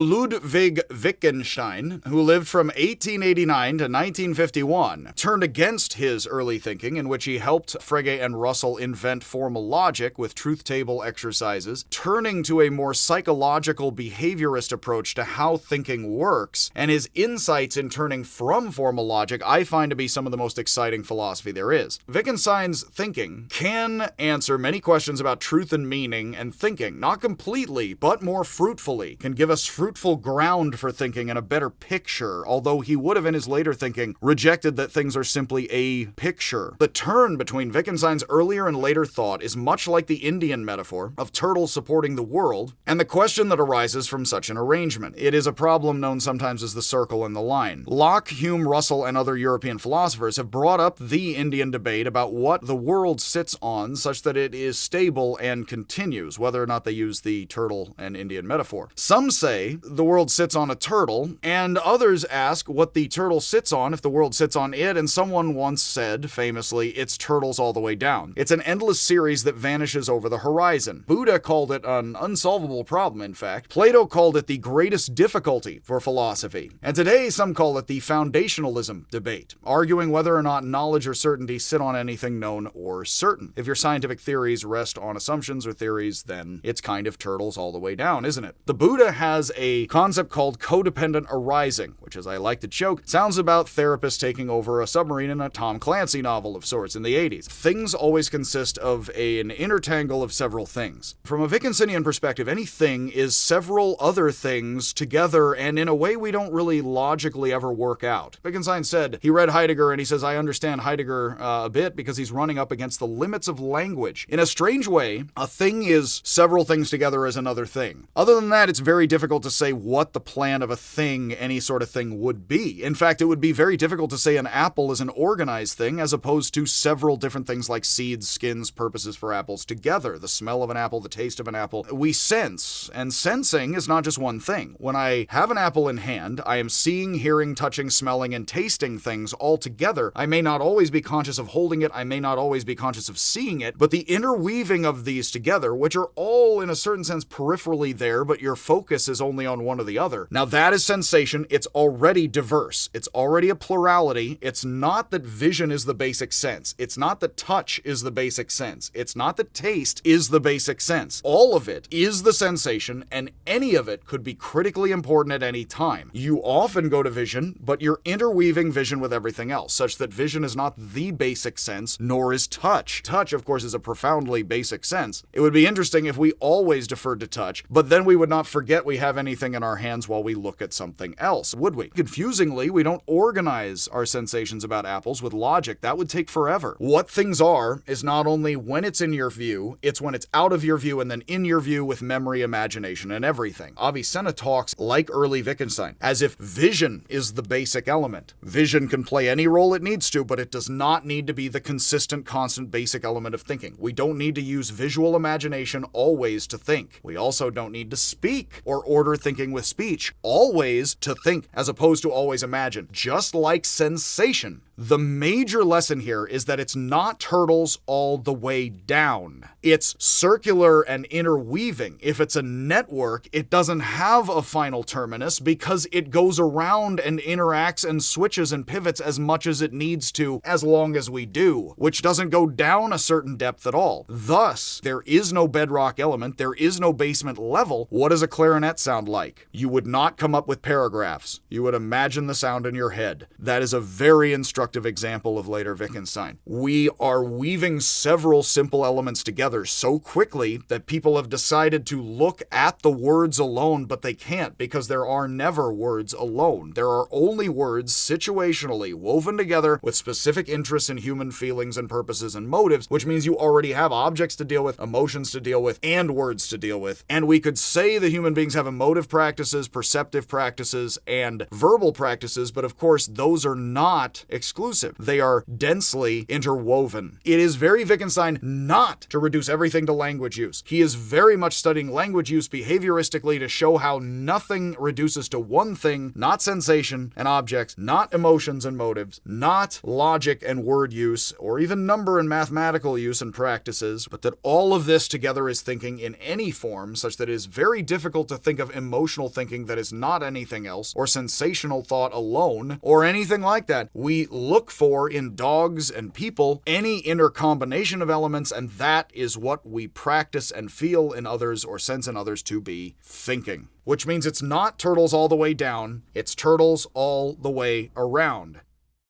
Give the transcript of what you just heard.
Ludwig Wittgenstein, who lived from 1889 to 1951, turned against his early thinking, in which he helped Frege and Russell invent formal logic with truth table exercises, turning to a more psychological behaviorist approach to how thinking works, and his insights in turning from formal logic I find to be some of the most exciting philosophy there is. Wittgenstein's thinking can answer many questions about truth and meaning and thinking, not completely, but more fruitfully, can give us fruitful ground for thinking and a better picture, although he would have in his later thinking rejected that things are simply a picture. The turn between Wittgenstein's earlier and later thought is much like the Indian metaphor of turtles supporting the world, and the question that arises from such an arrangement. It is a problem known sometimes as the circle and the line. Locke, Hume, Russell, and other European philosophers have brought up the Indian debate about what the world sits on such that it is stable and continues, whether or not they use the turtle and Indian metaphor. Some say the world sits on a turtle, and others ask what the turtle sits on if the world sits on it, and someone once said, famously, it's turtles all the way down. It's an endless series that vanishes over the horizon. Buddha called it an unsolvable problem, in fact. Plato called it the greatest difficulty for philosophy. And today, some call it the foundationalism debate, arguing whether or not knowledge or certainty sit on anything known or certain. If your scientific theories rest on assumptions or theories, then it's kind of turtles all the way down, isn't it? The Buddha has a concept called codependent arising, which, as I like to joke, sounds about therapists taking over a submarine in a Tom Clancy novel of sorts in the 80s. Things always consist of an intertangle of several things. From a Wittgensteinian perspective, any thing is several other things together, and in a way we don't really logically ever work out. Wittgenstein said he read Heidegger, and he says, I understand Heidegger a bit because he's running up against the limits of language. In a strange way, a thing is several things together as another thing. Other than that, it's very difficult to say what the plan of a thing, any sort of thing, would be. In fact, it would be very difficult to say an apple is an organized thing as opposed to several different things like seeds, skins, purposes for apples together. The smell of an apple, the taste of an apple. We sense, and sensing is not just one thing. When I have an apple in hand, I am seeing, hearing, touching, smelling, and tasting things all together. I may not always be conscious of holding it, I may not always be conscious of seeing it, but the interweaving of these together, which are all in a certain sense peripherally there, but your focus is only on one or the other. Now that is sensation. It's already diverse. It's already a plurality. It's not that vision is the basic sense. It's not that touch is the basic sense. It's not that taste is the basic sense. All of it is the sensation, and any of it could be critically important at any time. You often go to vision, but you're interweaving vision with everything else, such that vision is not the basic sense, nor is touch. Touch, of course, is a profoundly basic sense. It would be interesting if we always deferred to touch, but then we would not forget we have anything in our hands while we look at something else, would we? Confusingly, we don't organize our sensations about apples with logic. That would take forever. What things are is not only when it's in your view, it's when it's out of your view and then in your view with memory, imagination, and everything. Avicenna talks, like early Wittgenstein, as if vision is the basic element. Vision can play any role it needs to, but it does not need to be the consistent, constant, basic element of thinking. We don't need to use visual imagination always to think. We also don't need to speak or order thinking with speech always to think as opposed to always imagine. Just like sensation. The major lesson here is that it's not turtles all the way down. It's circular and interweaving. If it's a network, it doesn't have a final terminus because it goes around and interacts and switches and pivots as much as it needs to, as long as we do, which doesn't go down a certain depth at all. Thus, there is no bedrock element, there is no basement level. What does a clarinet sound like? You would not come up with paragraphs. You would imagine the sound in your head. That is a very instructive example of later Wittgenstein. We are weaving several simple elements together so quickly that people have decided to look at the words alone, but they can't because there are never words alone. There are only words situationally woven together with specific interests in human feelings and purposes and motives, which means you already have objects to deal with, emotions to deal with, and words to deal with. And we could say the human beings have emotive practices, perceptive practices, and verbal practices, but of course those are not exclusive. They are densely interwoven. It is very Wittgenstein not to reduce everything to language use. He is very much studying language use behavioristically to show how nothing reduces to one thing, not sensation and objects, not emotions and motives, not logic and word use, or even number and mathematical use and practices, but that all of this together is thinking in any form, such that it is very difficult to think of emotional thinking that is not anything else, or sensational thought alone, or anything like that. We look for, in dogs and people, any inner combination of elements, and that is what we practice and feel in others or sense in others to be thinking. Which means it's not turtles all the way down, it's turtles all the way around.